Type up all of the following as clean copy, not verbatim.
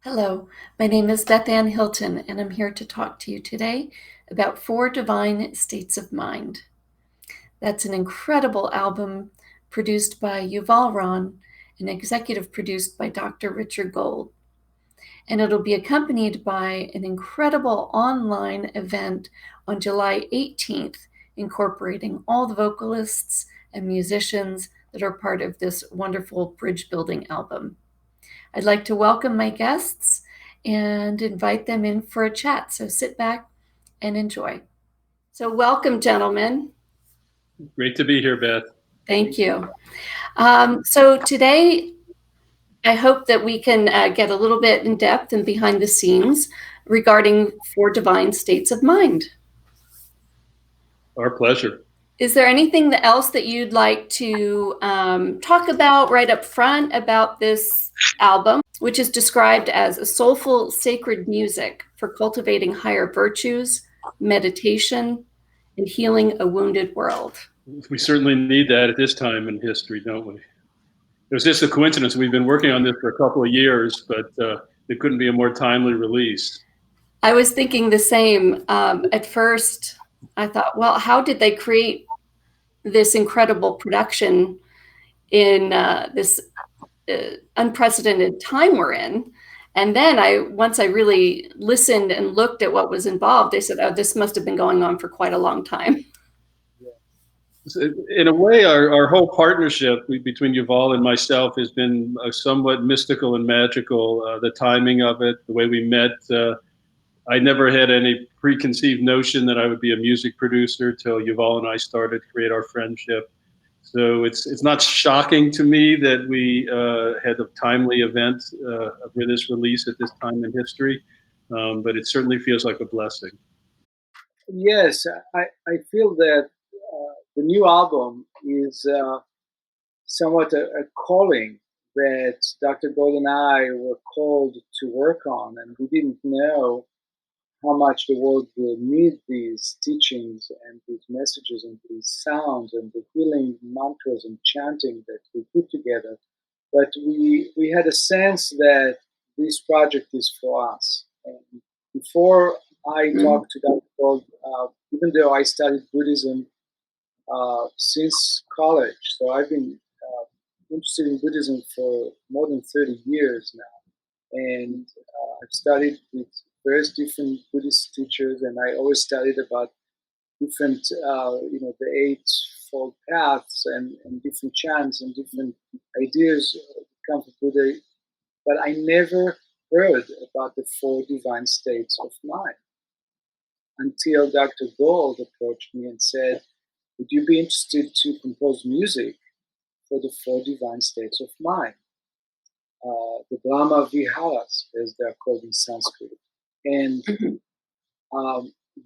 Hello, my name is Beth Ann Hilton, and I'm here to talk to you today about Four Divine States of Mind. That's an incredible album produced by Yuval Ron and executive produced by Dr. Richard Gold. And it'll be accompanied by an incredible online event on July 18th, incorporating all the vocalists and musicians that are part of this wonderful bridge building album. I'd like to welcome my guests and invite them in for a chat. So sit back and enjoy. So welcome, gentlemen. Great to be here, Beth. Thank you. So today, I hope that we can get a little bit in depth and behind the scenes regarding Four Divine States of Mind. Our pleasure. Is there anything else that you'd like to talk about right up front about this album, which is described as a soulful, sacred music for cultivating higher virtues, meditation, and healing a wounded world? We certainly need that at this time in history, don't we? It was just a coincidence. We've been working on this for a couple of years, but it couldn't be a more timely release. I was thinking the same. At first, I thought, well, how did they create this incredible production in this unprecedented time we're in? And then once I really listened and looked at what was involved, they said, oh, this must have been going on for quite a long time. In a way, our whole partnership between Yuval and myself has been somewhat mystical and magical. The timing of it, the way we met, I never had any preconceived notion that I would be a music producer till Yuval and I started to create our friendship. So it's not shocking to me that we had a timely event with this release at this time in history, but it certainly feels like a blessing. Yes, I feel that the new album is somewhat a calling that Dr. Gold and I were called to work on, and we didn't know how much the world will need these teachings and these messages and these sounds and the healing mantras and chanting that we put together. But we had a sense that this project is for us. And before I talked to Dr. Gold, even though I studied Buddhism since college, so I've been interested in Buddhism for more than 30 years now. And I've studied with various different Buddhist teachers, and I always studied about different, the Eightfold Paths and different chants and different ideas that come from Buddha. But I never heard about the Four Divine States of Mind until Dr. Gold approached me and said, would you be interested to compose music for the Four Divine States of Mind? The Brahma Viharas, as they're called in Sanskrit. And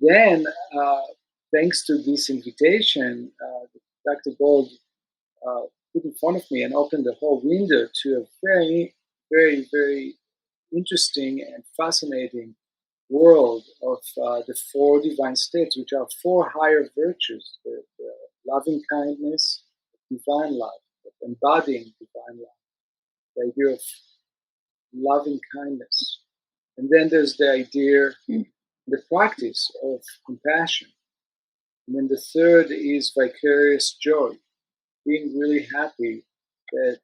then, thanks to this invitation, Dr. Gold put in front of me and opened the whole window to a very, very, very interesting and fascinating world of the four divine states, which are four higher virtues: the loving kindness, divine love, embodying divine love, the idea of loving kindness. And then there's the idea, the practice of compassion. And then the third is vicarious joy, being really happy that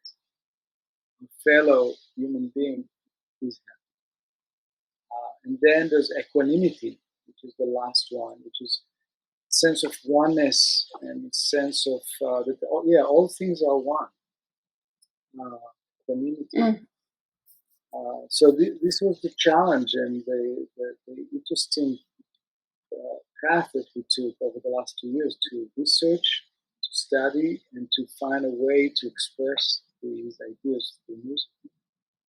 a fellow human being is happy. And then there's equanimity, which is the last one, which is sense of oneness and sense of that. All things are one. Equanimity. So this was the challenge and the interesting path that we took over the last 2 years to research, to study, and to find a way to express these ideas through music.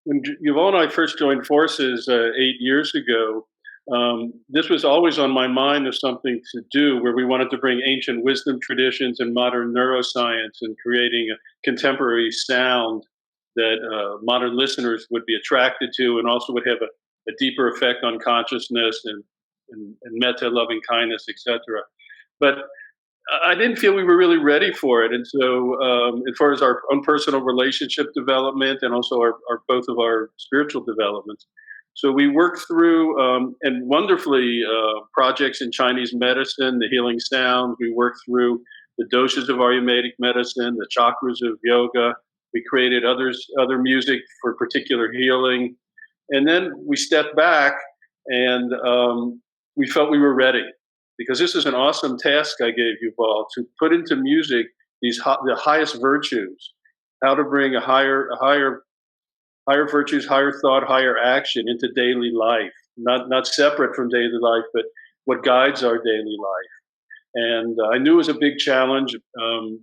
When Yuval and I first joined forces 8 years ago, this was always on my mind as something to do, where we wanted to bring ancient wisdom traditions and modern neuroscience and creating a contemporary sound that modern listeners would be attracted to and also would have a deeper effect on consciousness and metta, loving kindness, etc. But I didn't feel we were really ready for it. And so as far as our own personal relationship development and also our both of our spiritual developments, So we worked through, and wonderfully, projects in Chinese medicine, the healing sounds. We worked through the dosas of Ayurvedic medicine, the chakras of yoga. We created other music for particular healing. And then we stepped back and we felt we were ready, because this is an awesome task I gave Yuval, to put into music the highest virtues, how to bring higher virtues, higher thought, higher action into daily life, not separate from daily life, but what guides our daily life. And I knew it was a big challenge,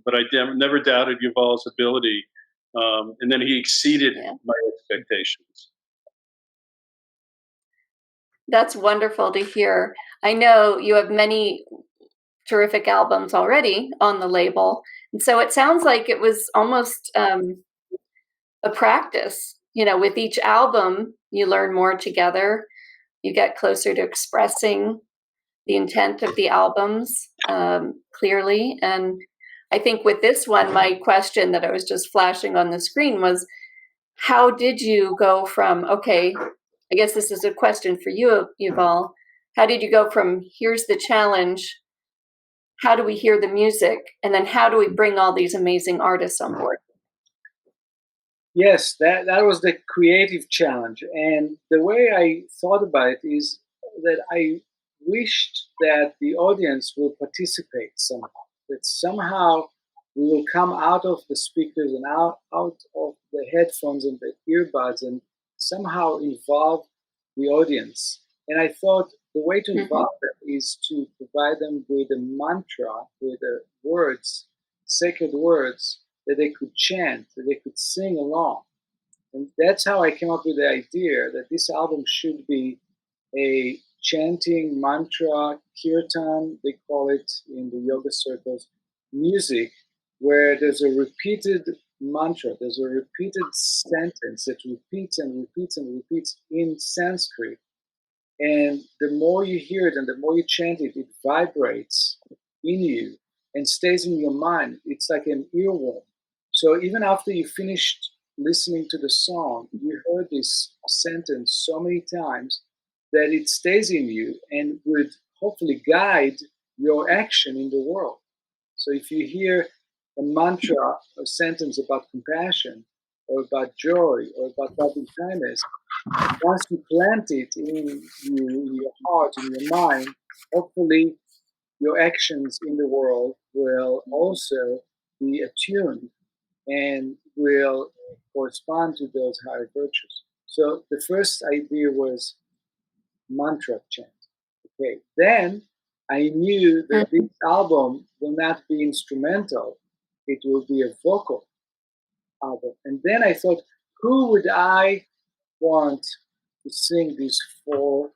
but I never doubted Yuval's ability. And then he exceeded my expectations. That's wonderful to hear. I know you have many terrific albums already on the label, and so it sounds like it was almost a practice. With each album, you learn more together. You get closer to expressing the intent of the albums clearly. And I think with this one, my question that I was just flashing on the screen was, how did you go from, okay, I guess this is a question for you, Yuval. How did you go from, here's the challenge, how do we hear the music, and then how do we bring all these amazing artists on board? Yes, that was the creative challenge. And the way I thought about it is that I wished that the audience will participate somehow, that somehow we will come out of the speakers and out of the headphones and the earbuds and somehow involve the audience. And I thought the way to involve them is to provide them with a mantra, with the words, sacred words, that they could chant, that they could sing along. And that's how I came up with the idea that this album should be a chanting mantra, kirtan, they call it in the yoga circles, music, where there's a repeated mantra, there's a repeated sentence that repeats and repeats and repeats in Sanskrit. And the more you hear it and the more you chant it, it vibrates in you and stays in your mind. It's like an earworm. So even after you finished listening to the song, you heard this sentence so many times that it stays in you and would hopefully guide your action in the world. So if you hear a mantra, a sentence about compassion, or about joy, or about loving kindness, once you plant it in you, in your heart, in your mind, hopefully your actions in the world will also be attuned and will correspond to those higher virtues. So the first idea was mantra chant. Okay, then I knew that this album will not be instrumental, it will be a vocal album. And then I thought, who would I want to sing these four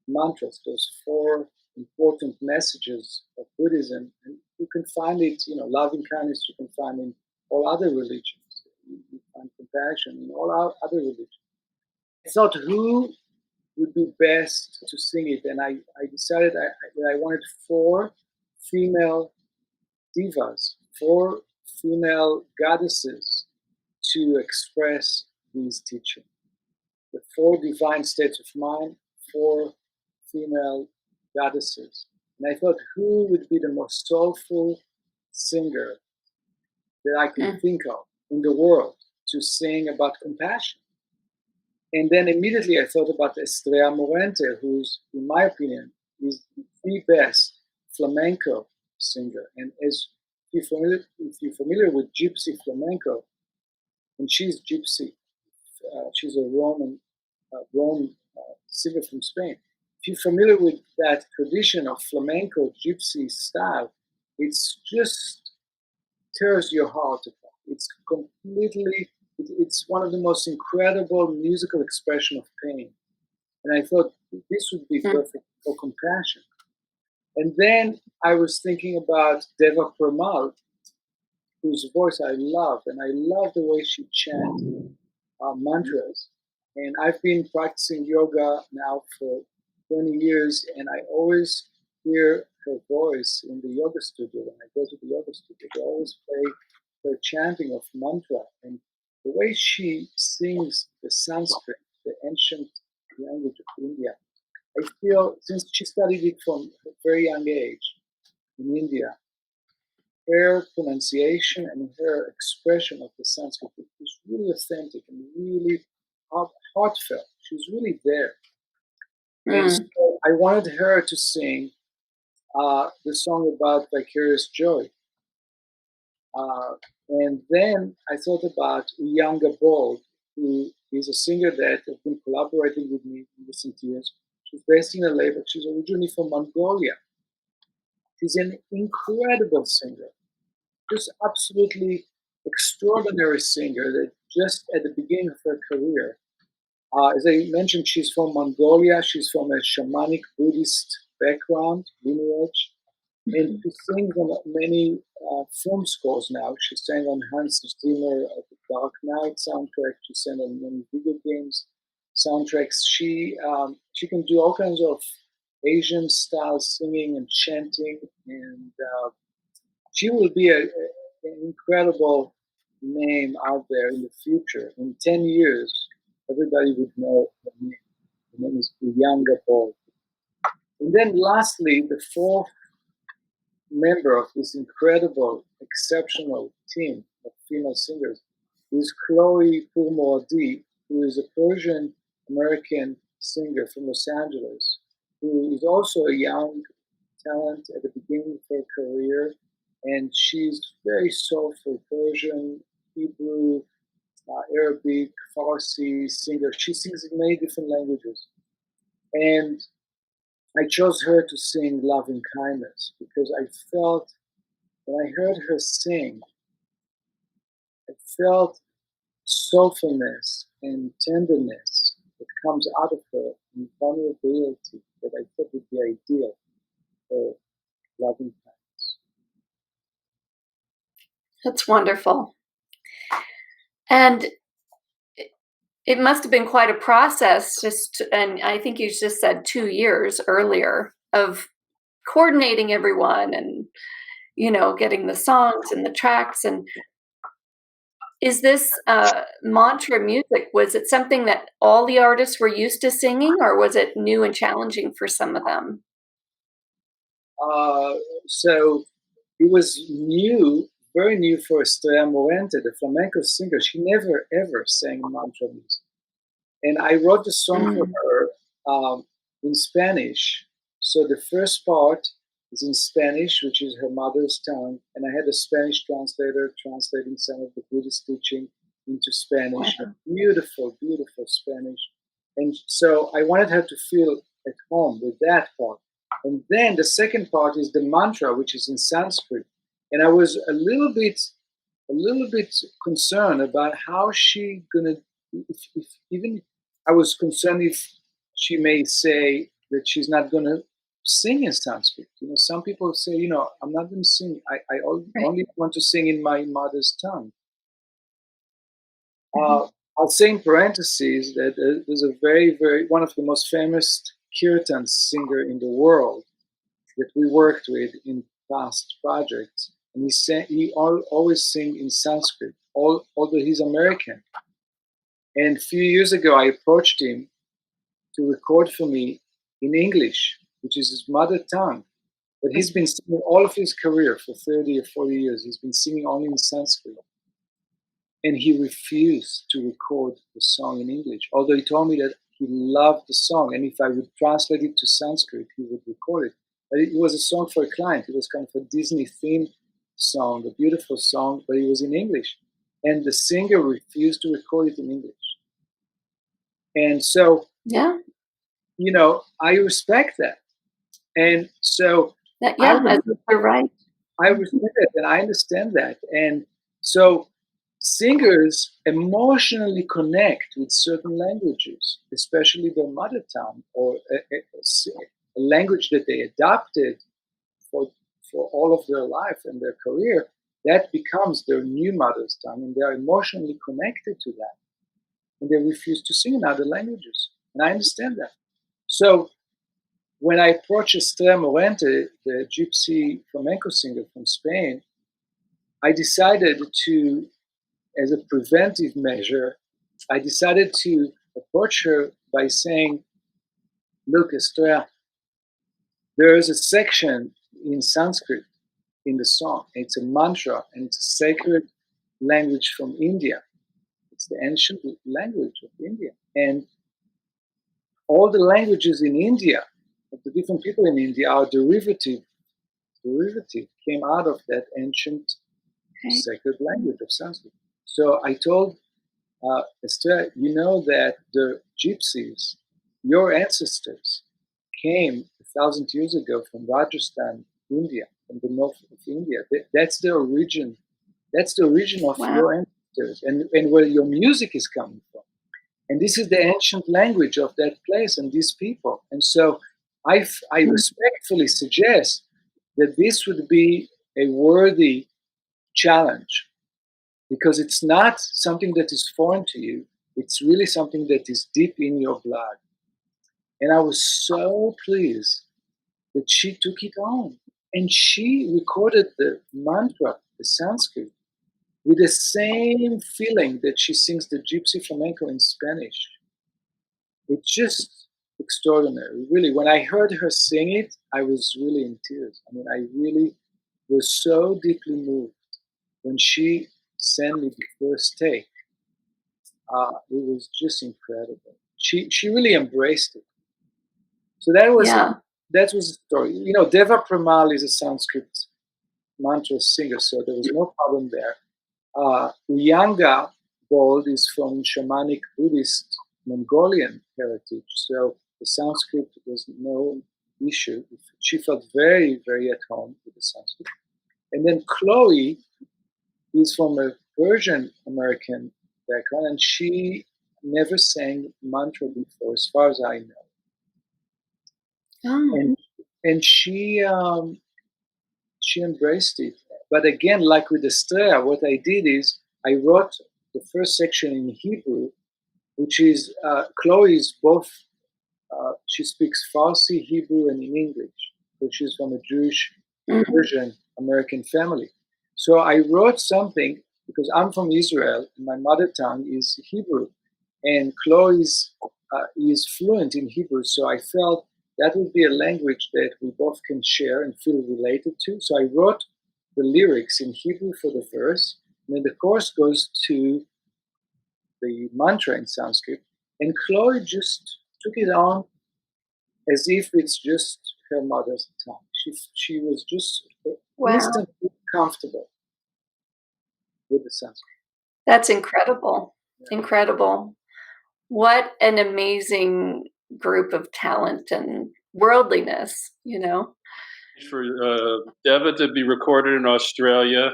mantras, those four important messages of Buddhism? And you can find it, loving kindness, you can find in all other religions. You find compassion in all our other religions. I thought, who would be best to sing it? And I decided that I wanted four female divas, four female goddesses to express these teachings. The four divine states of mind, four female goddesses. And I thought, who would be the most soulful singer that I could think of in the world to sing about compassion? And then immediately I thought about Estrella Morente, who's, in my opinion, is the best flamenco singer. And if you're familiar with gypsy flamenco, and she's gypsy, she's a Roman singer from Spain. If you're familiar with that tradition of flamenco gypsy style, it's just tears your heart apart. It's completely, it's one of the most incredible musical expression of pain. And I thought this would be perfect for compassion. And then I was thinking about Deva Premal, whose voice I love, and I love the way she chants mantras. And I've been practicing yoga now for 20 years, and I always hear her voice in the yoga studio. When I go to the yoga studio, they always play her chanting of mantra. And the way she sings the Sanskrit, the ancient language of India. I feel, since she studied it from a very young age in India, her pronunciation and her expression of the Sanskrit is really authentic and really heartfelt. She's really there. And so I wanted her to sing the song about vicarious joy. And then I thought about Uyanga Bold, who is a singer that has been collaborating with me in recent years. She's based in LA, but she's originally from Mongolia. She's an incredible singer, just absolutely extraordinary singer that just at the beginning of her career. As I mentioned, she's from Mongolia. She's from a shamanic Buddhist background, lineage. And she sings on many film scores now. She sang on Hans Zimmer of the Dark Knight soundtrack. She sang on many video games soundtracks. She can do all kinds of Asian style singing and chanting, and she will be an incredible name out there in the future. In 10 years, everybody would know her name. Her name is Uyanga Bold. And then lastly, the fourth member of this incredible, exceptional team of female singers is Chloe Pourmorady, who is a Persian American singer from Los Angeles, who is also a young talent at the beginning of her career. And she's very soulful Persian, Hebrew, Arabic, Farsi singer. She sings in many different languages. And I chose her to sing Loving Kindness because I felt, when I heard her sing, I felt soulfulness and tenderness that comes out of her, and vulnerability that I thought would be ideal for Loving Kindness. That's wonderful. And it must have been quite a process, and I think you just said 2 years earlier, of coordinating everyone and, getting the songs and the tracks. And is this mantra music, was it something that all the artists were used to singing, or was it new and challenging for some of them? So it was new, very new for Estrella Morente, the flamenco singer. She never ever sang mantra music. And I wrote the song for her in Spanish. So the first part is in Spanish, which is her mother's tongue. And I had a Spanish translator translating some of the Buddhist teaching into Spanish. Wow. Beautiful, beautiful Spanish. And so I wanted her to feel at home with that part. And then the second part is the mantra, which is in Sanskrit. And I was a little bit concerned about how she gonna, even I was concerned if she may say that she's not gonna sing in Sanskrit. Some people say, I'm not gonna sing. I only want to sing in my mother's tongue. I'll say in parentheses that there's a very, very, one of the most famous kirtan singer in the world that we worked with in past projects. And he always sing in Sanskrit, although he's American. And a few years ago, I approached him to record for me in English, which is his mother tongue. But he's been singing all of his career for 30 or 40 years. He's been singing only in Sanskrit. And he refused to record the song in English, although he told me that he loved the song. And if I would translate it to Sanskrit, he would record it. But it was a song for a client. It was kind of a Disney theme song, a beautiful song, but it was in English. And the singer refused to record it in English. And so, yeah, I respect that. And so, you're right. I respect that, and I understand that. And so, singers emotionally connect with certain languages, especially their mother tongue or a language that they adopted for all of their life and their career. That becomes their new mother's tongue, and they are emotionally connected to that. And they refuse to sing in other languages. And I understand that. So when I approached Estrella Morente, the gypsy flamenco singer from Spain, I decided to, as a preventive measure, I decided to approach her by saying, Look, Estrella, there is a section in Sanskrit in the song. It's a mantra and it's a sacred language from India. It's the ancient language of India. And all the languages in India, of the different people in India, are derivative came out of that ancient sacred language of Sanskrit. So I told Esther, you know that the gypsies, your ancestors, came 1,000 years ago from Rajasthan, India, from the north of India. That's the origin. That's the origin of your ancestors, and where your music is coming from. And this is the ancient language of that place and these people. And so I respectfully suggest that this would be a worthy challenge, because it's not something that is foreign to you. It's really something that is deep in your blood. And I was so pleased that she took it on. And she recorded the mantra, the Sanskrit, with the same feeling that she sings the Gypsy Flamenco in Spanish. It's just extraordinary, really. When I heard her sing it, I was really in tears. I mean, I really was so deeply moved when she sent me the first take. It was just incredible. She really embraced it. So that was the story. You know, Deva Premal is a Sanskrit mantra singer, so there was no problem there. Uyanga Bold is from shamanic Buddhist Mongolian heritage, so the Sanskrit was no issue. She felt very, very at home with the Sanskrit. And then Chloe is from a Persian American background, and she never sang mantra before, as far as I know. And she embraced it. But again, like with Estrella, what I did is I wrote the first section in Hebrew, which is Chloe's both. She speaks Farsi, Hebrew, and in English, because she's from a Jewish Persian American family. So I wrote something, because I'm from Israel, and my mother tongue is Hebrew, and Chloe's is fluent in Hebrew. So I felt that would be a language that we both can share and feel related to. So I wrote the lyrics in Hebrew for the verse, and then the chorus goes to the mantra in Sanskrit, and Chloe just took it on as if it's just her mother's tongue. She was just instantly comfortable with the Sanskrit. That's incredible. Yeah. Incredible. What an amazing group of talent and worldliness, you know. For Deva to be recorded in Australia,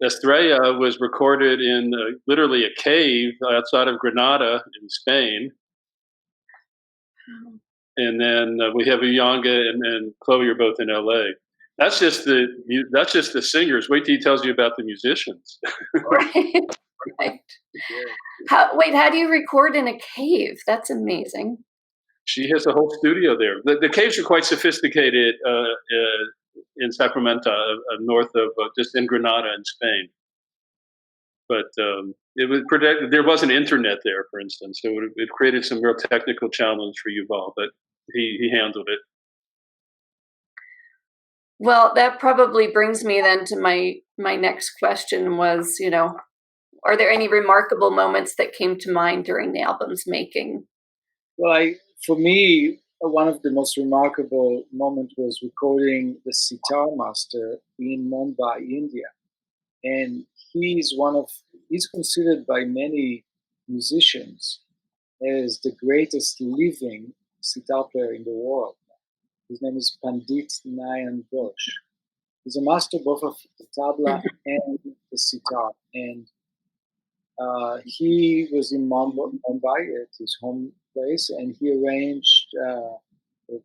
Estrella was recorded in literally a cave outside of Granada in Spain. And then we have Uyanga and Chloe are both in LA. That's just the singers. Wait till he tells you about the musicians. Right. Right. How do you record in a cave? That's amazing. She has a whole studio there. The caves are quite sophisticated in Sacramento, north of just in Granada in Spain. But it was there wasn't internet there, for instance, so it created some real technical challenge for Yuval, but he handled it. Well, that probably brings me then to my next question was, you know, are there any remarkable moments that came to mind during the album's making? Well, for me, one of the most remarkable moments was recording the sitar master in Mumbai, India. And he's considered by many musicians as the greatest living sitar player in the world. His name is Pandit Nayan Ghosh. He's a master both of the tabla and the sitar. And he was in Mumbai at his home place, and he arranged a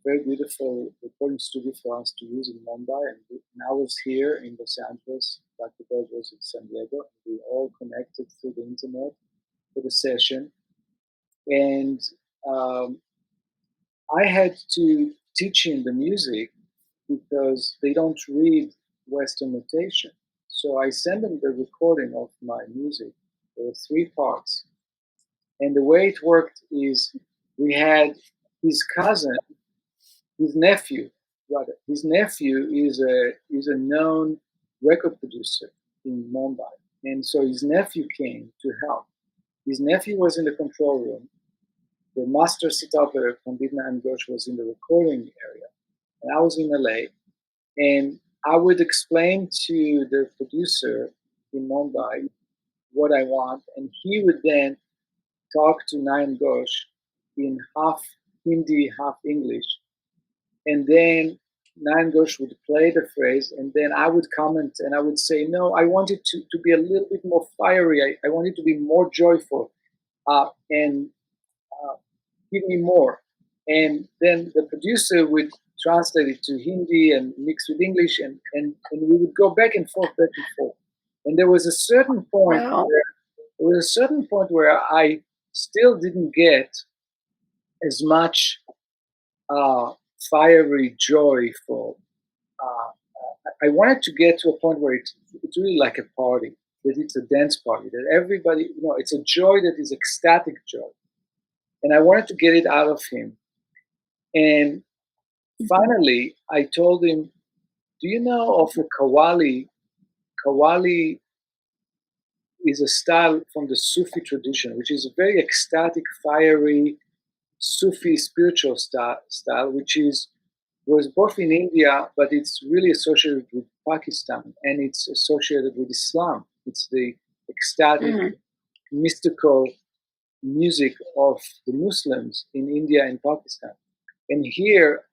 very beautiful recording studio for us to use in Mumbai. And I was here in Los Angeles. Dr. Gold was in San Diego. We all connected through the internet for the session. And I had to teach him the music because they don't read Western notation. So I sent him the recording of my music. There were 3 parts. And the way it worked is we had his cousin, his nephew, rather, his nephew is a known record producer in Mumbai, and so his nephew came to help. His nephew was in the control room. The master sitar player, Pandit Nayan Ghosh, was in the recording area, and I was in LA. And I would explain to the producer in Mumbai what I want, and he would then talk to Nayan Ghosh in half Hindi, half English. And then Nayan Ghosh would play the phrase, and then I would comment and I would say, no, I want it to be a little bit more fiery. I want it to be more joyful, and give me more. And then the producer would translate it to Hindi and mix with English, and we would go back and forth, back and forth. And there was a certain point Wow. where I still didn't get as much fiery, joyful. I wanted to get to a point where it's really like a party, that it's a dance party, that everybody, it's a joy that is ecstatic joy. And I wanted to get it out of him. And finally, I told him, do you know of a Qawwali? Qawwali is a style from the Sufi tradition, which is a very ecstatic, fiery, Sufi spiritual style, which was both in India, but it's really associated with Pakistan, and it's associated with Islam. It's the ecstatic, mystical music of the Muslims in India and Pakistan. And here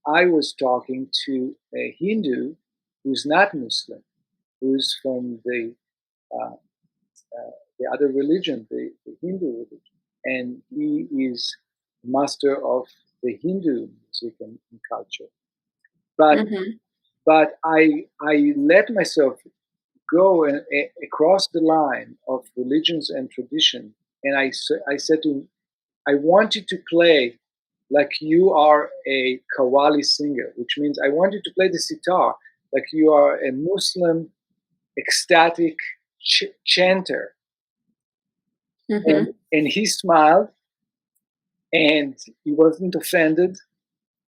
I was talking to a Hindu who's not Muslim, who's from the other religion, the Hindu religion, and he is master of the Hindu music and culture. But I let myself go across the line of religions and tradition, and I said to him, I want you to play like you are a Qawwali singer, which means I want you to play the sitar like you are a Muslim ecstatic chanter. And he smiled, and he wasn't offended.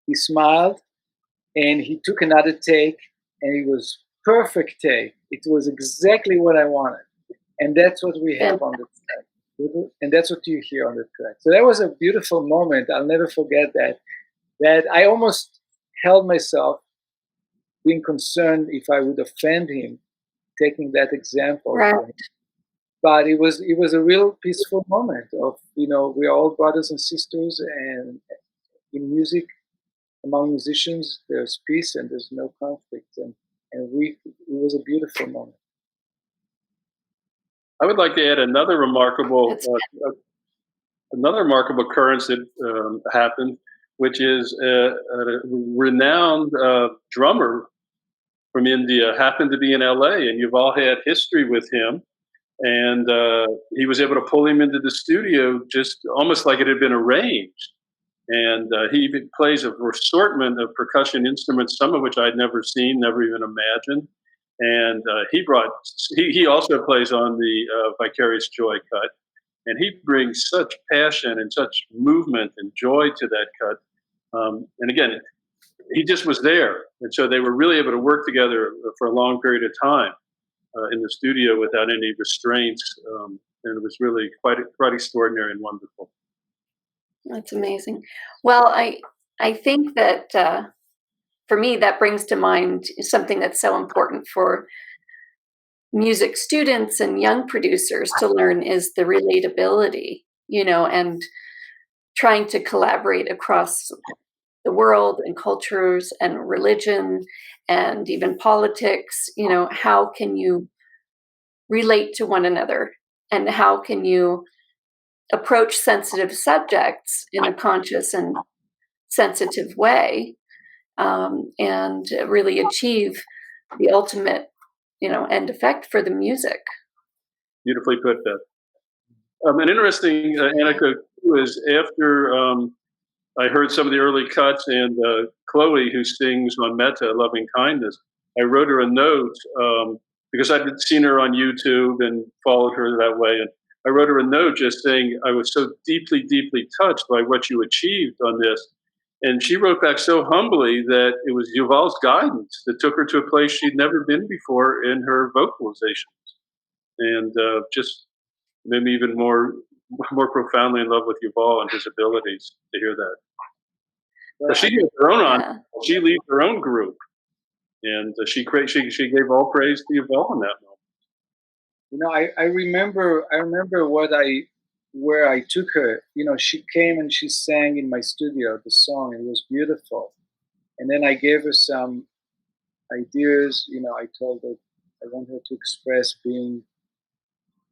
He smiled, and he took another take, and it was perfect take. It was exactly what I wanted. And that's what we have on the track. And that's what you hear on the track. So that was a beautiful moment. I'll never forget that I almost held myself, being concerned if I would offend him, taking that example. Right. But it was a real peaceful moment of, we are all brothers and sisters, and in music, among musicians, there's peace and there's no conflict, and it was a beautiful moment. I would like to add another remarkable occurrence that happened, which is a renowned drummer from India happened to be in LA, and Yuval had history with him. And he was able to pull him into the studio just almost like it had been arranged. And he plays an assortment of percussion instruments, some of which I'd never seen, never even imagined. And he also plays on the Vicarious Joy cut. And he brings such passion and such movement and joy to that cut. And again, he just was there. And so they were really able to work together for a long period of time. In the studio without any restraints, and it was really quite extraordinary and wonderful. That's amazing. Well, I think that for me that brings to mind something that's so important for music students and young producers to learn is the relatability, and trying to collaborate across the world and cultures and religion and even politics. How can you relate to one another, and how can you approach sensitive subjects in a conscious and sensitive way, and really achieve the ultimate, end effect for the music. Beautifully put, Beth. An interesting anecdote is after I heard some of the early cuts, and Chloe, who sings on Metta, Loving Kindness, I wrote her a note because I'd seen her on YouTube and followed her that way. And I wrote her a note just saying I was so deeply, deeply touched by what you achieved on this. And she wrote back so humbly that it was Yuval's guidance that took her to a place she'd never been before in her vocalizations, and just made me even more profoundly in love with Yuval and his abilities to hear that. But she gave her own on. She leads her own group, and she gave all praise to Yuval in that moment. You know, I remember where I took her. You know, she came and she sang in my studio the song. It was beautiful, and then I gave her some ideas. You know, I told her I want her to express being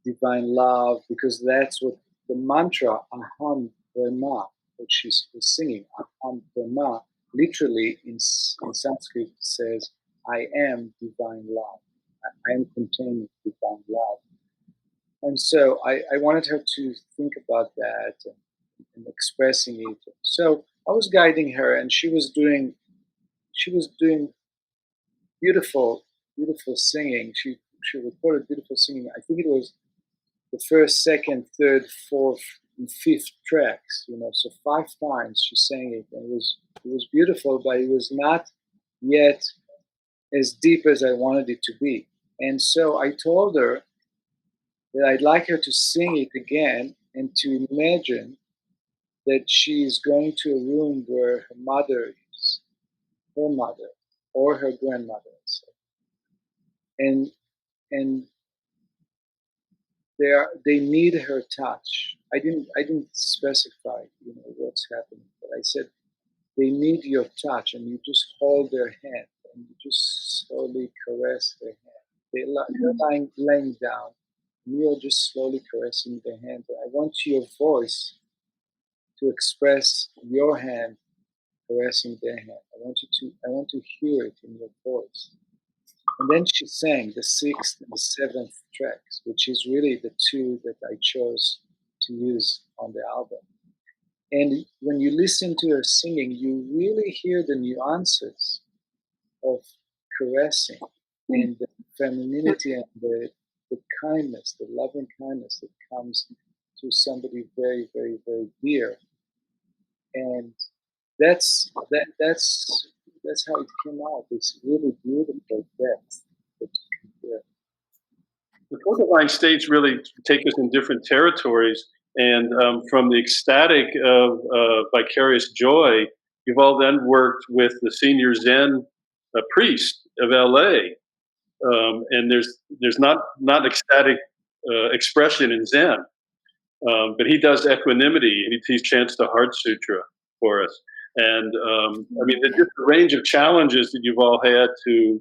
divine love, because that's what the mantra Aham Brahma, which she was singing, Aham Brahma, literally in Sanskrit says, I am divine love. I am contained with divine love. And so I wanted her to think about that and expressing it. So I was guiding her, and she was doing beautiful singing. She recorded beautiful singing. I think it was the first, second, third, fourth, and fifth tracks. You know, so 5 times she sang it, and it was beautiful, but it was not yet as deep as I wanted it to be. And so I told her that I'd like her to sing it again and to imagine that she's going to a room where her mother is, her mother or her grandmother. And they need her touch. I didn't specify, you know, what's happening, but I said they need your touch, and you just hold their hand and you just slowly caress their hand. They're laying down, and you're just slowly caressing their hand. And I want your voice to express your hand caressing their hand. I want to hear it in your voice. And then she sang the 6th and the 7th tracks, which is really the 2 that I chose to use on the album. And when you listen to her singing, you really hear the nuances of caressing and the femininity and the kindness, the loving kindness that comes to somebody very, very, very dear. And that's how it came out. It's really beautiful depth that you can hear. The 4 divine states really take us in different territories, and from the ecstatic of vicarious joy, Yuval then worked with the senior Zen priest of LA, and there's not ecstatic expression in Zen, but he does equanimity, and he chants the Heart Sutra for us. And I mean, the range of challenges that you've all had to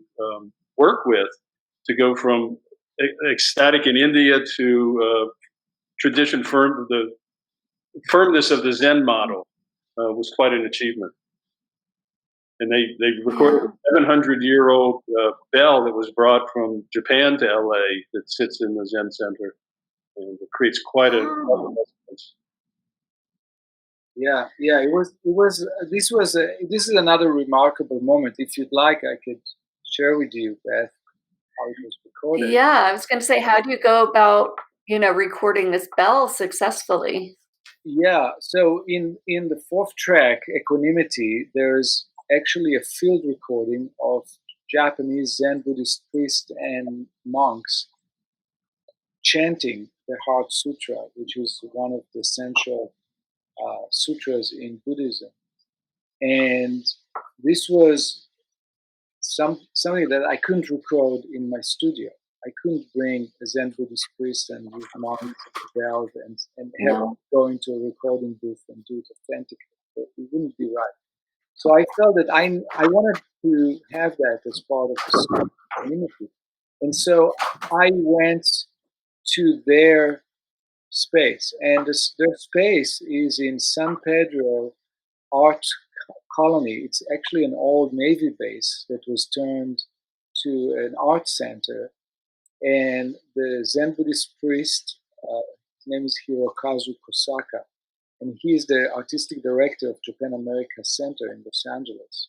work with to go from ecstatic in India to the firmness of the Zen model was quite an achievement. And they recorded a 700-year-old bell that was brought from Japan to LA that sits in the Zen Center, and it creates quite a resonance. Yeah. This is another remarkable moment. If you'd like, I could share with you, Beth, how it was recorded. Yeah, I was going to say, how do you go about, you know, recording this bell successfully? Yeah. So in the 4th track, Equanimity, there's actually a field recording of Japanese Zen Buddhist priests and monks chanting the Heart Sutra, which is one of the essential sutras in Buddhism. And this was something that I couldn't record in my studio. I couldn't bring a Zen Buddhist priest and with monks and bells and have them go into a recording booth and do it authentically. It wouldn't be right. So I felt that I wanted to have that as part of the community. And so I went to their space, and their space is in San Pedro Art Colony. It's actually an old Navy base that was turned to an art center. And the Zen Buddhist priest, his name is Hirokazu Kosaka, and he is the artistic director of Japan America Center in Los Angeles.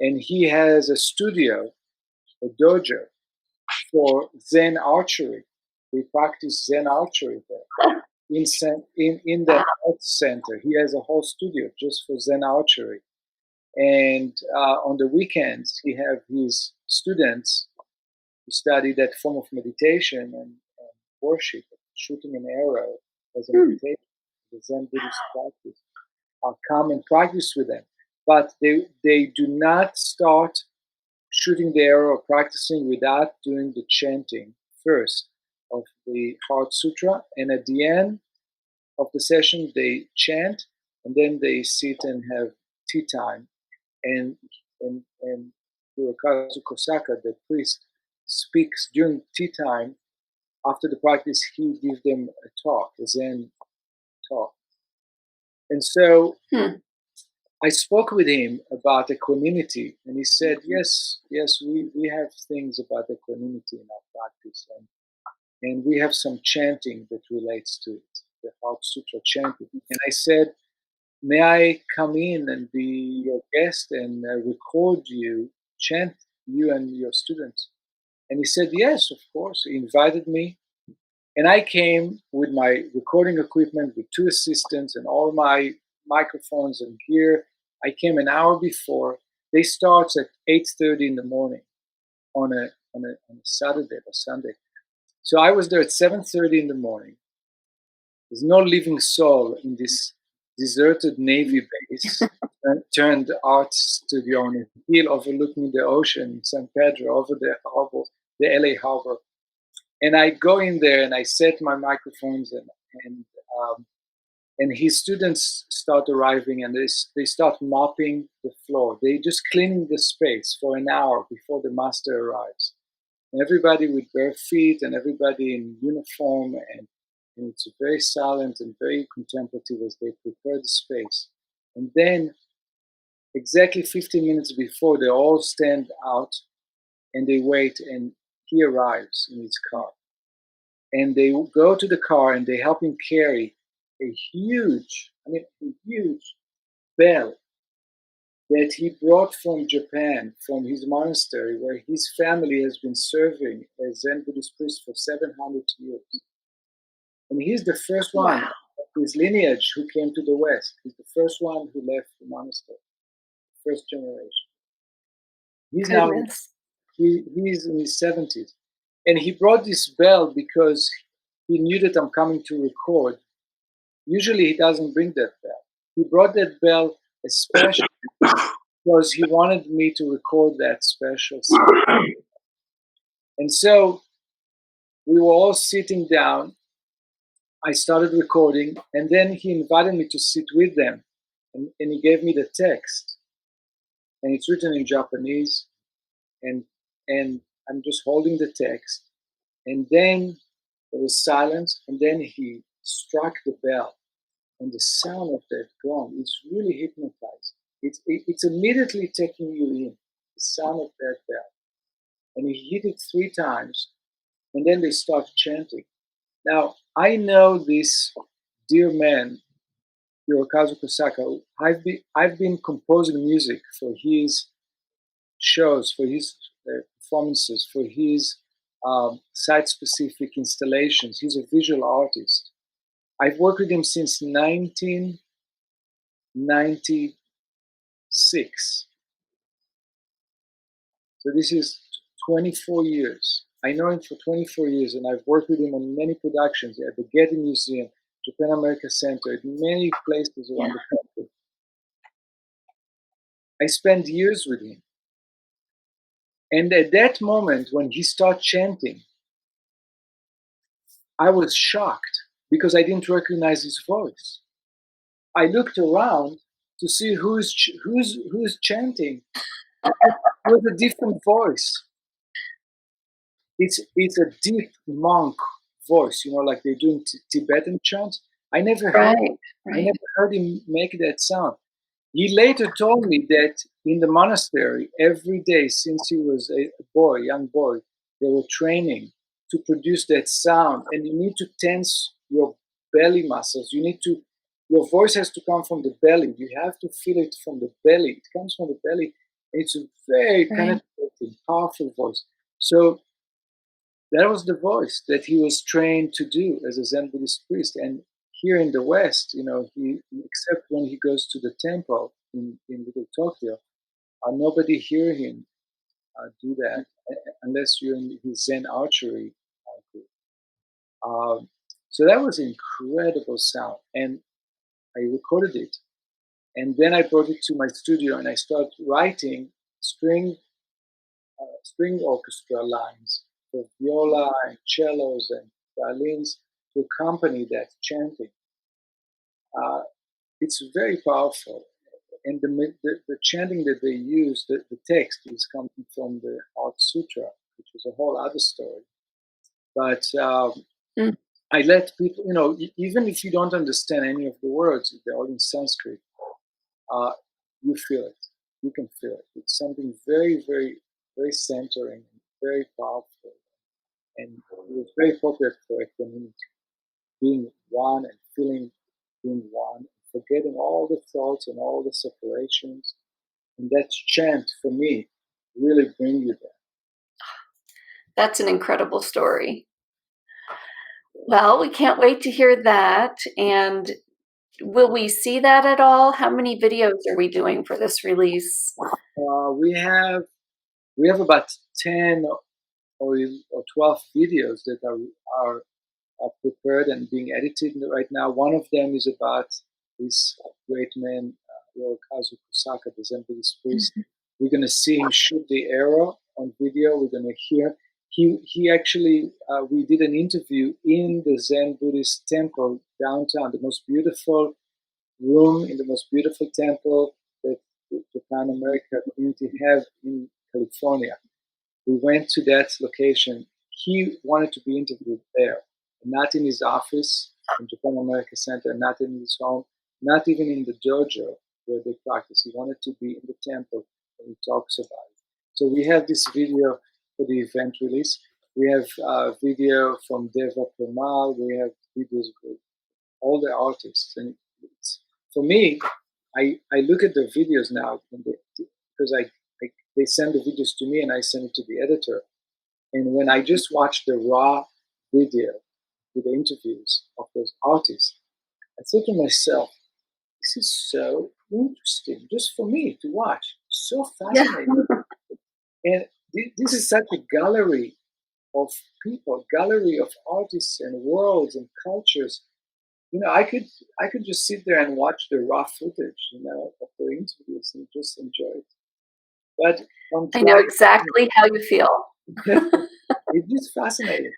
And he has a studio, a dojo, for Zen archery. They practice Zen archery there. In the art center, he has a whole studio just for Zen archery. And on the weekends, he have his students who study that form of meditation and worship, shooting an arrow as a meditation, the Zen Buddhist practice. I'll come and practice with them. But they do not start shooting the arrow or practicing without doing the chanting first of the Heart Sutra. And at the end of the session, they chant, and then they sit and have tea time. And Hirokazu Kosaka, the priest, speaks during tea time. After the practice, he gives them a talk, a Zen talk. And so I spoke with him about equanimity, and he said, yes, we have things about equanimity in our practice, and we have some chanting that relates to it, the Heart Sutra chanting. And I said, may I come in and be your guest and record you, chant you and your students? And he said, yes, of course. He invited me. And I came with my recording equipment, with 2 assistants and all my microphones and gear. I came an hour before. They start at 8:30 in the morning on a Saturday or Sunday. So I was there at 7:30 in the morning. There's no living soul in this deserted Navy base, turned art studio on a hill overlooking the ocean, San Pedro, over the harbor, the LA harbor. And I go in there and I set my microphones and his students start arriving and they start mopping the floor. They just cleaning the space for an hour before the master arrives. And everybody with bare feet and everybody in uniform, and it's very silent and very contemplative as they prepare the space. And then exactly 15 minutes before, they all stand out and they wait, and he arrives in his car. And they go to the car and they help him carry a huge bell that he brought from Japan, from his monastery, where his family has been serving as Zen Buddhist priest for 700 years. And he's the first one of his lineage who came to the West. He's the first one who left the monastery, first generation. He's he's in his 70s. And he brought this bell because he knew that I'm coming to record. Usually he doesn't bring that bell. He brought that bell especially because he wanted me to record that special sound. And so we were all sitting down. I started recording, and then he invited me to sit with them, and he gave me the text. And it's written in Japanese, and I'm just holding the text. And then there was silence, and then he struck the bell. And the sound of that gong is really hypnotizing. It's immediately taking you in, the sound of that bell. And he hit it 3 times, and then they start chanting. Now, I know this dear man, Hirokazu Kosaka. I've been composing music for his shows, for his performances, for his site-specific installations. He's a visual artist. I've worked with him since 1996. So this is 24 years. I know him for 24 years, and I've worked with him on many productions at the Getty Museum, Japan America Center, at many places around the country. I spent years with him. And at that moment, when he started chanting, I was shocked because I didn't recognize his voice. I looked around to see who's chanting. It was a different voice. It's a deep monk voice, like they're doing Tibetan chants. I never heard him make that sound. He later told me that in the monastery, every day since he was a young boy, they were training to produce that sound. And you need to tense your belly muscles. Your voice has to come from the belly. You have to feel it from the belly. It comes from the belly. It's a very penetrating, powerful voice. So that was the voice that he was trained to do as a Zen Buddhist priest. And here in the West, except when he goes to the temple, in Little Tokyo, nobody hear him do that unless you're in his Zen archery group. So that was incredible sound, and I recorded it, and then I brought it to my studio, and I started writing string orchestra lines for viola and cellos and violins to accompany that chanting. It's very powerful, and the chanting that they use, the text is coming from the Heart Sutra, which is a whole other story. But I let people, even if you don't understand any of the words, they're all in Sanskrit, you feel it. You can feel it. It's something very, very, very centering, very powerful, and it was very appropriate for a community. Being one and feeling being one, forgetting all the thoughts and all the separations. And that chant, for me, really bring you there. That's an incredible story. Well, we can't wait to hear that. And will we see that at all? How many videos are we doing for this release? We have about 10 or 12 videos that are prepared and being edited right now. One of them is about this great man, Hirokazu Kusaka, the Zen Buddhist priest. We're going to see him shoot the arrow on video. We're going to hear. He actually, we did an interview in the Zen Buddhist temple downtown, the most beautiful room in the most beautiful temple that the Japan America community have in California. We went to that location. He wanted to be interviewed there, not in his office in Japan America Center, not in his home, not even in the dojo where they practice. He wanted to be in the temple and he talks about it. So we have this video for the event release. We have a video from Deva Premal. We have videos with all the artists. And for me, I look at the videos now because they send the videos to me and I send it to the editor. And when I just watch the raw video with the interviews of those artists, I think to myself, this is so interesting just for me to watch. So fascinating. Yeah. And this is such a gallery of people, gallery of artists and worlds and cultures. I could just sit there and watch the raw footage, of the interviews and just enjoy it. But I know exactly how you feel. It's just fascinating.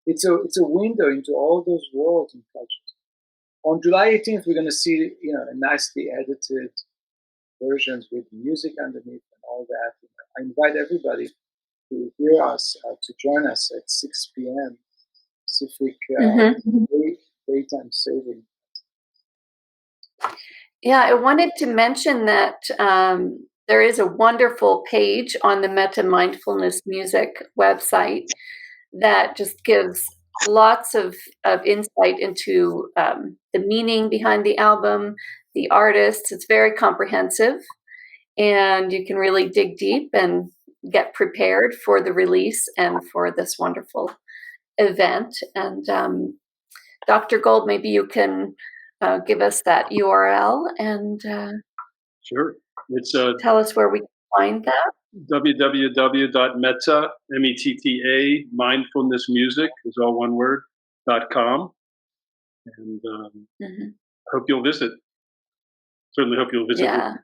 It's a window into all those worlds and cultures. On July 18th, we're going to see nicely edited versions with music underneath and all that. I invite everybody to hear us, to join us at 6 p.m. Pacific daytime saving. Yeah, I wanted to mention that there is a wonderful page on the Metta Mindfulness Music website that just gives lots of insight into the meaning behind the album, the artists. It's very comprehensive, and you can really dig deep and get prepared for the release and for this wonderful event. And Dr. Gold, maybe you can give us that URL and sure. It's tell us where we can find that. www.metta, METTA, mindfulnessmusic is all one word, .com. And hope you'll visit. Certainly hope you'll visit. Yeah.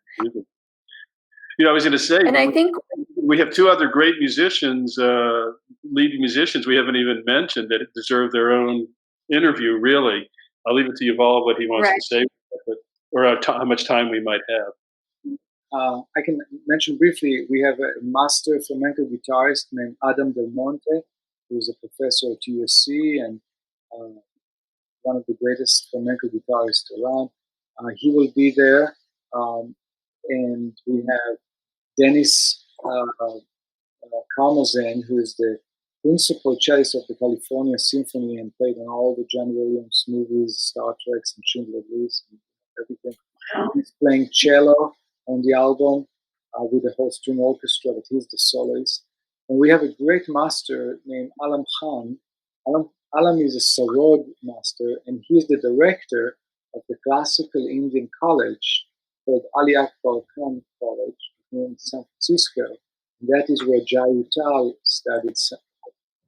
I was going to say, and I think we have two other great musicians, leading musicians we haven't even mentioned that deserve their own interview, really. I'll leave it to Yuval what he wants to say, or how much time we might have. I can mention briefly, we have a master flamenco guitarist named Adam Del Monte, who's a professor at USC and one of the greatest flamenco guitarists around. He will be there. And we have Dennis Karmazin, who is the principal cellist of the California Symphony and played on all the John Williams movies, Star Trek and Schindler's List and everything. He's playing cello on the album with the whole string orchestra, but he's the soloist. And we have a great master named Alam Khan. Alam is a Sarod master, and he's the director of the Classical Indian College called Ali Akbar Khan College in San Francisco. And that is where Jai Uttal studied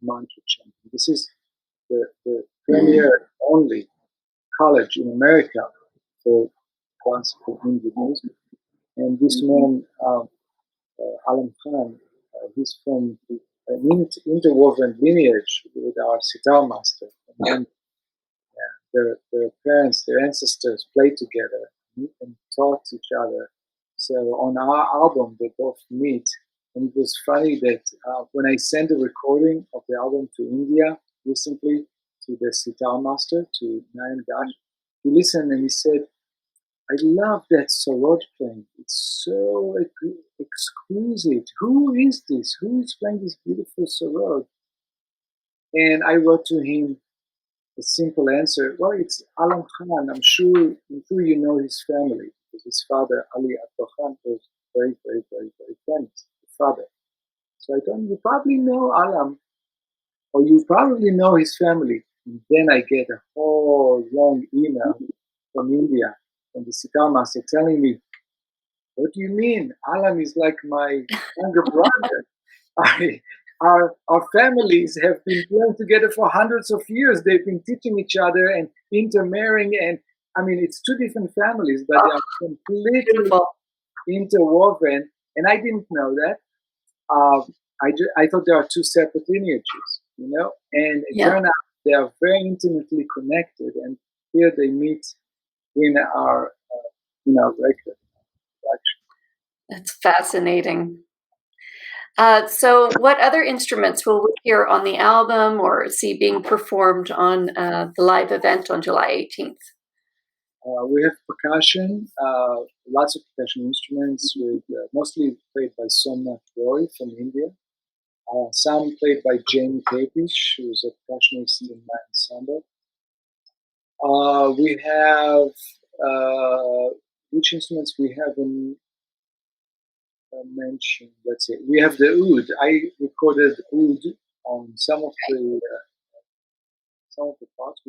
mantra chanting. This is the premier only college in America for classical Indian music. And this man, Alam Khan, he's from an interwoven lineage with our sitar master. And their parents, their ancestors played together and taught each other. So on our album, they both meet. And it was funny that when I sent a recording of the album to India recently, to the sitar master, to Nayan Dash, he listened and he said, I love that sarod playing. It's so exquisite. Who is this? Who is playing this beautiful sarod? And I wrote to him a simple answer. Well, it's Alam Khan. I'm sure you know his family, because his father, Ali Akbar Khan, was very, very, very, very famous, the father. So I told him, you probably know Alam, or you probably know his family. And then I get a whole long email from India, from the sitar master, telling me, what do you mean? Alam is like my younger brother. Our families have been playing together for hundreds of years. They've been teaching each other and intermarrying. And I mean, it's two different families, but they are completely interwoven. And I didn't know that. I thought there are two separate lineages, you know, and it turned out they are very intimately connected. And here they meet in our record. That's fascinating. So what other instruments will we hear on the album or see being performed on the live event on July 18th? We have percussion, lots of percussion instruments, with mostly played by Somnath Roy from India. Some played by Jamie Tapish, who's a percussionist in my ensemble. We have, which instruments we haven't mentioned? Let's see. We have the oud. I recorded oud on some of the parts.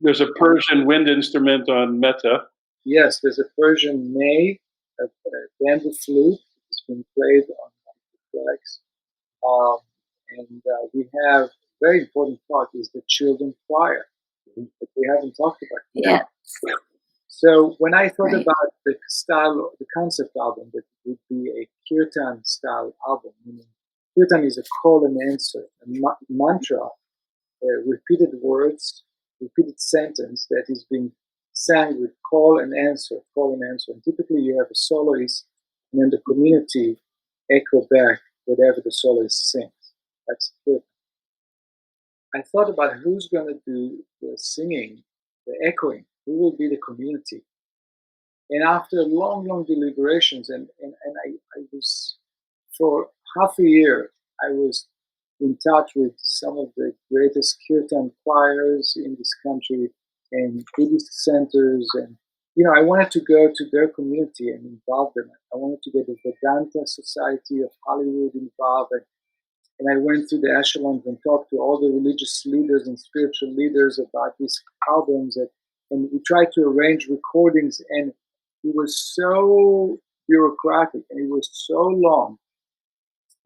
There's a Persian wind instrument on Metta. Yes, there's a Persian ney, a bamboo flute. It's been played on the tracks. And we have a very important part is the children choir that we haven't talked about yet. Yeah. So when I thought about the style, the concept album, that it would be a kirtan style album, meaning kirtan is a call and answer, a mantra, repeated words, repeated sentence that is being sang with call and answer, call and answer. And typically you have a soloist and then the community echo back whatever the soloist sings. That's kirtan. I thought about who's going to do the singing, the echoing, who will be the community. And after long, long deliberations, and I was, for half a year, I was in touch with some of the greatest kirtan choirs in this country and Buddhist centers. And, I wanted to go to their community and involve them. I wanted to get the Vedanta Society of Hollywood involved. And I went through the echelons and talked to all the religious leaders and spiritual leaders about these albums. And we tried to arrange recordings, and it was so bureaucratic and it was so long.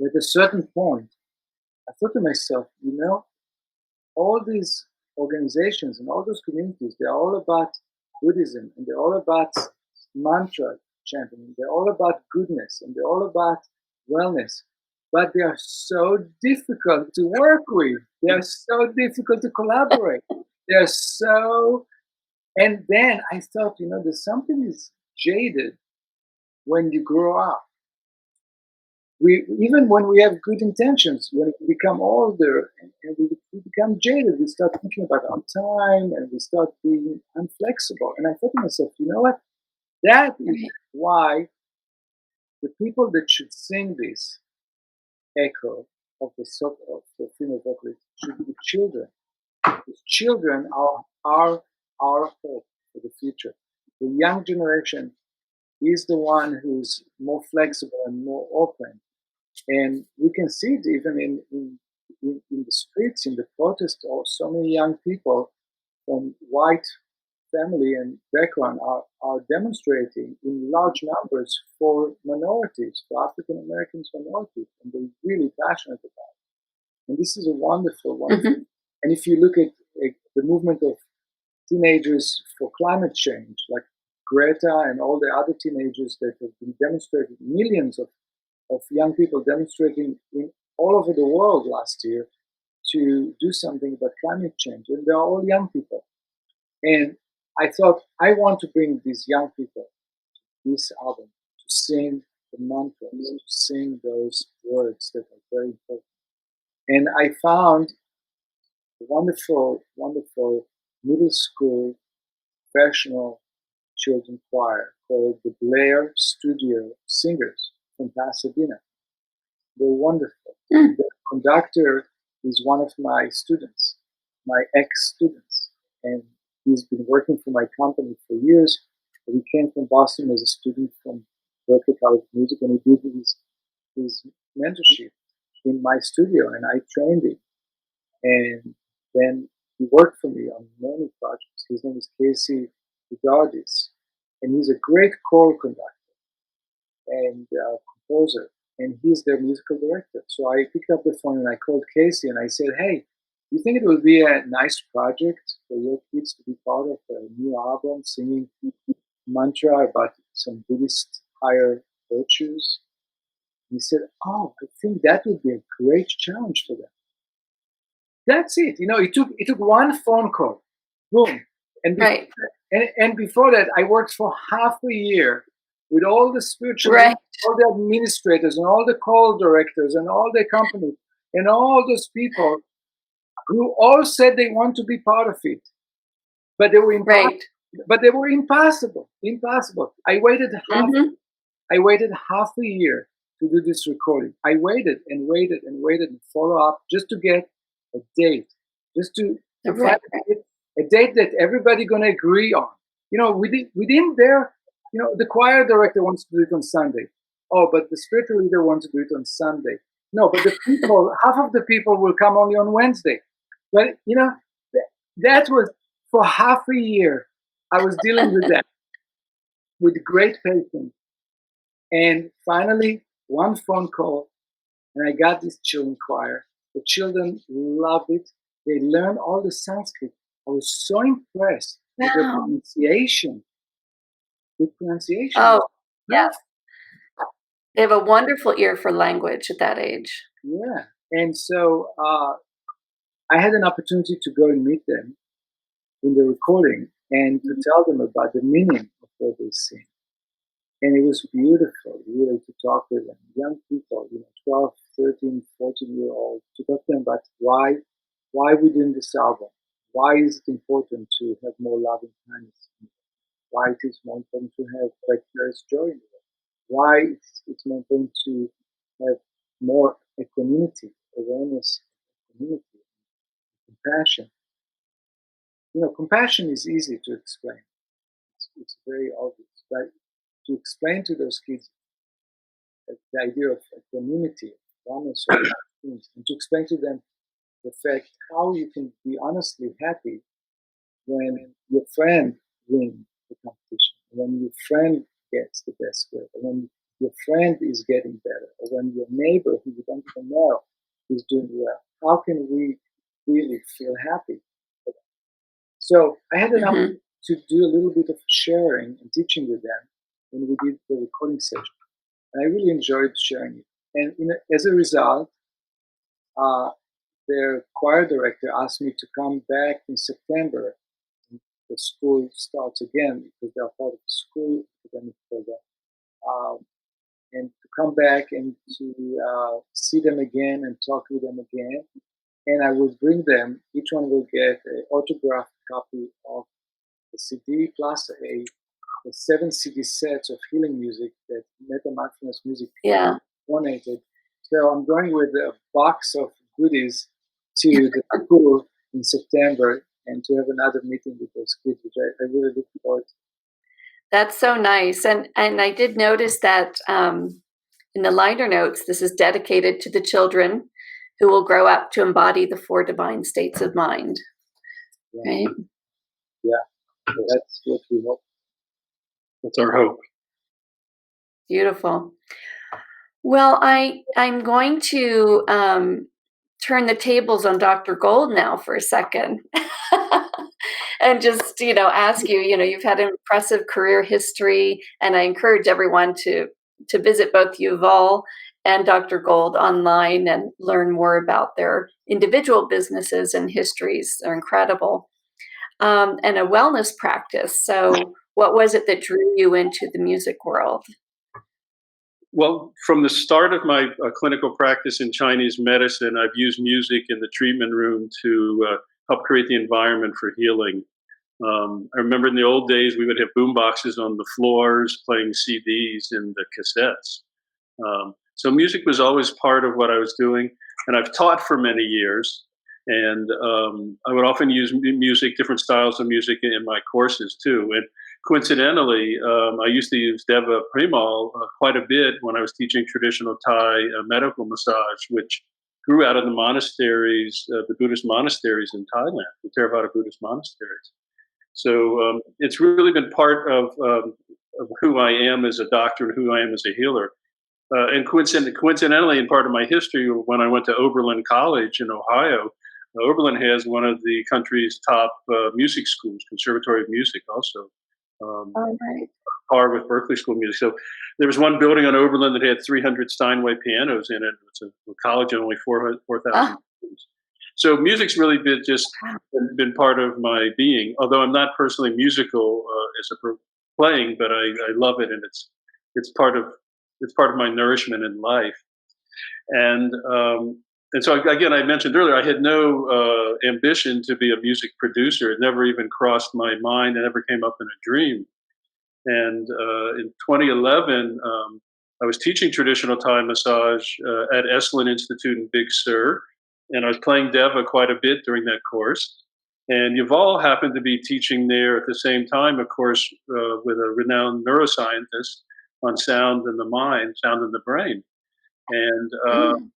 At a certain point, I thought to myself, all these organizations and all those communities, they're all about Buddhism, and they're all about mantra chanting, they're all about goodness, and they're all about wellness. But they are so difficult to work with. They are so difficult to collaborate. They're so... And then I thought, there's something is jaded when you grow up. Even when we have good intentions, when we become older and we become jaded, we start thinking about our time and we start being unflexible. And I thought to myself, you know what? That is why the people that should sing this echo of the female vocalist should be children. Because children are our hope for the future. The young generation is the one who's more flexible and more open. And we can see it even in the streets, in the protests, or so many young people from white family and background are demonstrating in large numbers for minorities, for African Americans minorities, and they're really passionate about it. And this is a wonderful, wonderful. Mm-hmm. And if you look at the movement of teenagers for climate change, like Greta and all the other teenagers that have been demonstrating, millions of young people demonstrating all over the world last year to do something about climate change. And they're all young people. And I thought, I want to bring these young people to this album, to sing the mantras, to sing those words that are very important. And I found a wonderful, wonderful middle school professional children choir called the Blair Studio Singers from Pasadena. They're wonderful. Mm. The conductor is one of my students, my ex-students, and he's been working for my company for years. He came from Boston as a student from Berklee College of Music, and he did his mentorship in my studio, and I trained him. And then he worked for me on many projects. His name is Casey Udardis, and he's a great choral conductor and composer, and he's their musical director. So I picked up the phone and I called Casey and I said, hey, do you think it would be a nice project for your kids to be part of a new album, singing mantra about some Buddhist higher virtues? And he said, oh, I think that would be a great challenge for them. That's it. It took one phone call. Boom. And Right. And before that, I worked for half a year with all the spiritual, Right. all the administrators and all the call directors and all the companies and all those people who all said they want to be part of it, but they were impossible. Right. But they were impossible. I waited half a year to do this recording. I waited and follow up just to get a date, just to Right. find a date that everybody gonna agree on. We didn't dare. The choir director wants to do it on Sunday. Oh, but the spiritual leader wants to do it on Sunday. No, but the people, half of the people will come only on Wednesday. But that was for half a year. I was dealing with that with great patience. And finally, one phone call, and I got this children choir. The children loved it. They learned all the Sanskrit. I was so impressed with the pronunciation. Oh, yes. They have a wonderful ear for language at that age. Yeah. And so I had an opportunity to go and meet them in the recording and to tell them about the meaning of what they sing. And it was beautiful, really, to talk with them. Young people, 12, 13, 14-year-olds, to talk to them about why we're doing this album. Why is it important to have more love and kindness? Why it is more important to have vicarious joy in the world? Why it's more important to have more equanimity, awareness, community, compassion. Compassion is easy to explain. It's very obvious, but to explain to those kids the idea of equanimity, oneness, and to explain to them the fact how you can be honestly happy when your friend wins the competition, when your friend gets the best grade, when your friend is getting better, or when your neighbor who you don't even know is doing well. How can we really feel happy? So I had an opportunity to do a little bit of sharing and teaching with them when we did the recording session. And I really enjoyed sharing it. And as a result, their choir director asked me to come back in September. The school starts again because they are part of the school academic program. And to come back and to see them again and talk with them again. And I will bring them, each one will get an autographed copy of the CD plus the 7 CD sets of healing music that Metta Mindfulness Music donated. So I'm going with a box of goodies to the school in September and to have another meeting with those kids, which I really look forward to. That's so nice. And I did notice that in the liner notes, this is dedicated to the children who will grow up to embody the 4 divine states of mind. Yeah. Right? Yeah. So that's what we hope. That's our hope. Beautiful. Well, I'm going to turn the tables on Dr. Gold now for a second. And just, ask you, you've had an impressive career history, and I encourage everyone to visit both Yuval and Dr. Gold online and learn more about their individual businesses and histories. They're incredible. And a wellness practice. So what was it that drew you into the music world? Well, from the start of my clinical practice in Chinese medicine, I've used music in the treatment room to help create the environment for healing. I remember in the old days, we would have boom boxes on the floors playing CDs and the cassettes. So music was always part of what I was doing, and I've taught for many years. And I would often use music, different styles of music in my courses too. And coincidentally, I used to use Deva Premal quite a bit when I was teaching traditional Thai medical massage, which grew out of the monasteries, the Buddhist monasteries in Thailand, the Theravada Buddhist monasteries. So it's really been part of who I am as a doctor and who I am as a healer. And coincidentally, in part of my history, when I went to Oberlin College in Ohio, Oberlin has one of the country's top music schools, Conservatory of Music, also. All right. Par with Berkeley School of Music. So there was one building on Oberlin that had 300 Steinway pianos in it. It's a college of only 4,000 students. So music's really been part of my being. Although I'm not personally musical playing, but I love it, and it's part of my nourishment in life. And so again, I mentioned earlier, I had no ambition to be a music producer. It never even crossed my mind. It never came up in a dream. And in 2011, I was teaching traditional Thai massage at Esalen Institute in Big Sur, and I was playing Deva quite a bit during that course. And Yuval happened to be teaching there at the same time, of course, with a renowned neuroscientist on sound in the mind, sound in the brain. And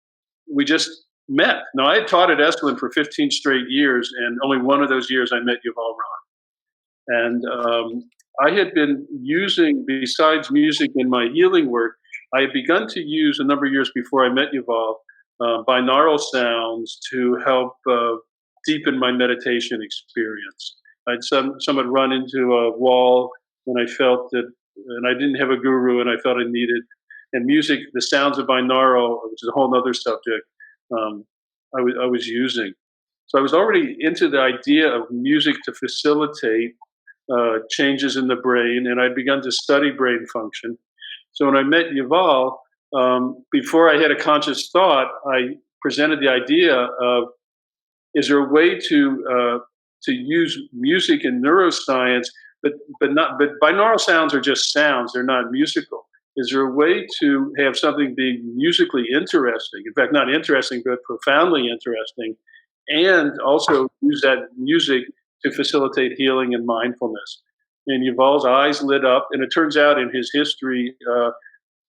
we just met. Now, I had taught at Esalen for 15 straight years, and only one of those years I met Yuval Ron. And I had been using, besides music in my healing work, I had begun to use a number of years before I met Yuval, binaural sounds to help deepen my meditation experience. I'd somewhat run into a wall when I felt that, and I didn't have a guru, and I felt I needed, and music, the sounds of binaural, which is a whole other subject, I was using. So I was already into the idea of music to facilitate changes in the brain, and I'd begun to study brain function. So when I met Yuval, before I had a conscious thought, I presented the idea of, is there a way to use music in neuroscience, but binaural sounds are just sounds; they're not musical. Is there a way to have something being musically interesting? In fact, not interesting, but profoundly interesting, and also use that music to facilitate healing and mindfulness. And Yuval's eyes lit up, and it turns out in his history,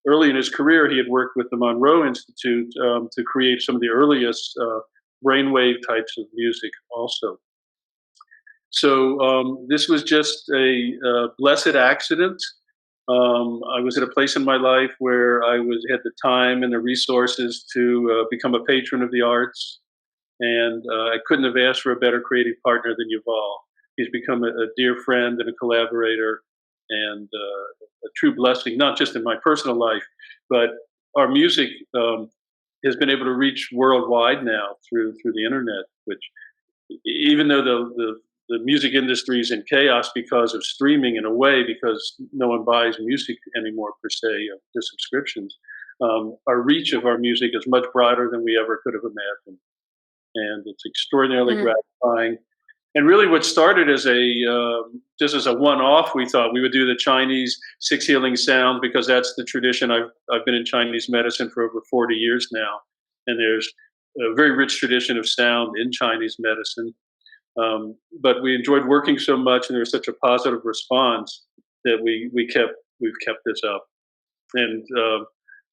early in his career, he had worked with the Monroe Institute to create some of the earliest brainwave types of music also. So this was just a blessed accident. I was at a place in my life where I had the time and the resources to become a patron of the arts. And I couldn't have asked for a better creative partner than Yuval. He's become a dear friend and a collaborator, and a true blessing, not just in my personal life, but our music has been able to reach worldwide now through the internet, which, even though the music industry is in chaos because of streaming, in a way, because no one buys music anymore per se, the subscriptions, our reach of our music is much broader than we ever could have imagined. And it's extraordinarily gratifying. And really, what started as just as a one-off, we thought we would do the Chinese 6 healing sounds because that's the tradition. I've been in Chinese medicine for over 40 years now, and there's a very rich tradition of sound in Chinese medicine. But we enjoyed working so much, and there was such a positive response that we've kept this up. And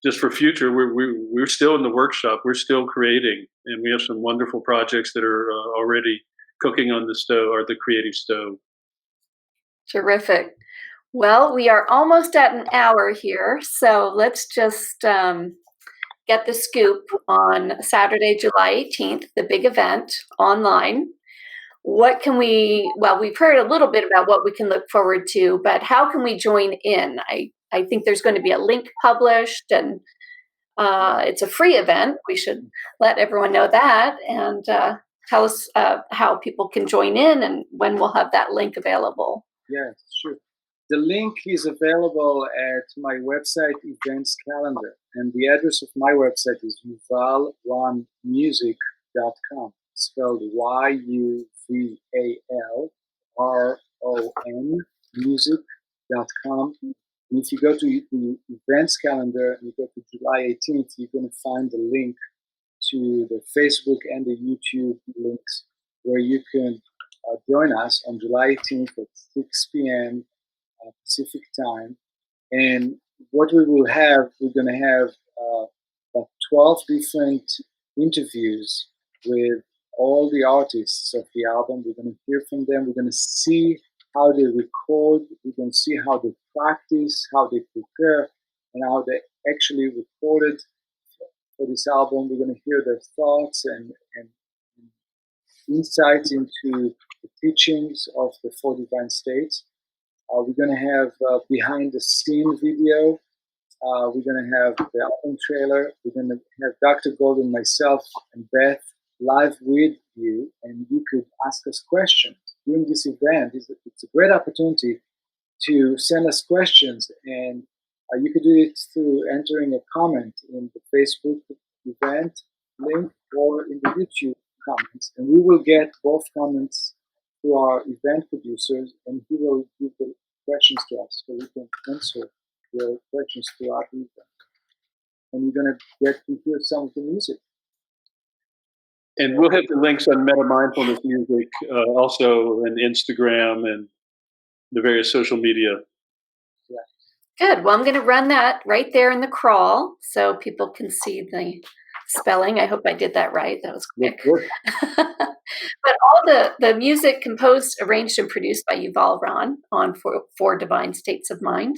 just for future, we're still in the workshop. We're still creating, and we have some wonderful projects that are already cooking on the stove, or the creative stove. Terrific. Well, we are almost at an hour here, so let's just get the scoop on Saturday, July 18th, the big event online. What can we've heard a little bit about what we can look forward to, but how can we join in? I think there's going to be a link published, and it's a free event. We should let everyone know that, and tell us how people can join in and when we'll have that link available. Yes, sure. The link is available at my website events calendar, and the address of my website is yuvalronmusic.com, spelled YUVALRON music.com. And if you go to the events calendar and you go to July 18th, you're going to find the link to the Facebook and the YouTube links where you can join us on July 18th at 6 p.m. Pacific time. And what we will have, we're going to have about 12 different interviews with all the artists of the album. We're going to hear from them. We're going to see how they record. We're going to see how they practice, how they prepare, and how they actually recorded for this album. We're going to hear their thoughts and insights into the teachings of the Four Divine States. We're going to have behind-the-scene video. We're going to have the album trailer. We're going to have Dr. Gold and myself and Beth live with you, and you could ask us questions during this event. It's a great opportunity to send us questions, and you could do it through entering a comment in the Facebook event link or in the YouTube comments, and we will get both comments to our event producers, and he will give the questions to us so we can answer your questions throughout the event. And you're going to get to hear some of the music. And we'll have the links on Metta Mindfulness Music, also on Instagram and the various social media. Yeah. Good. Well, I'm going to run that right there in the crawl so people can see the spelling. I hope I did that right. That was quick. But all the music composed, arranged, and produced by Yuval Ron on Four Divine States of Mind,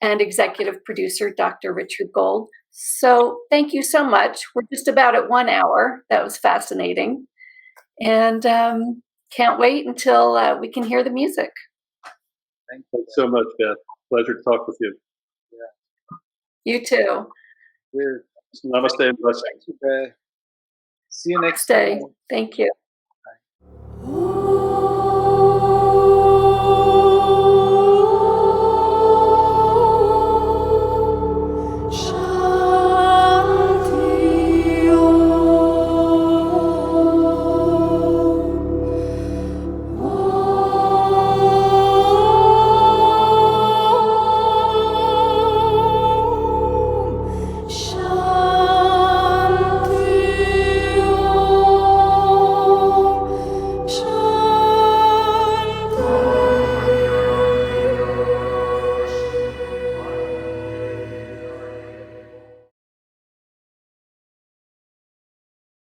and executive producer Dr. Richard Gold. So thank you so much. We're just about at 1 hour. That was fascinating. And can't wait until we can hear the music. Thank you so much, Beth. Pleasure to talk with you. Yeah. You too. We're Namaste and blessings. See you next day. time. Thank you.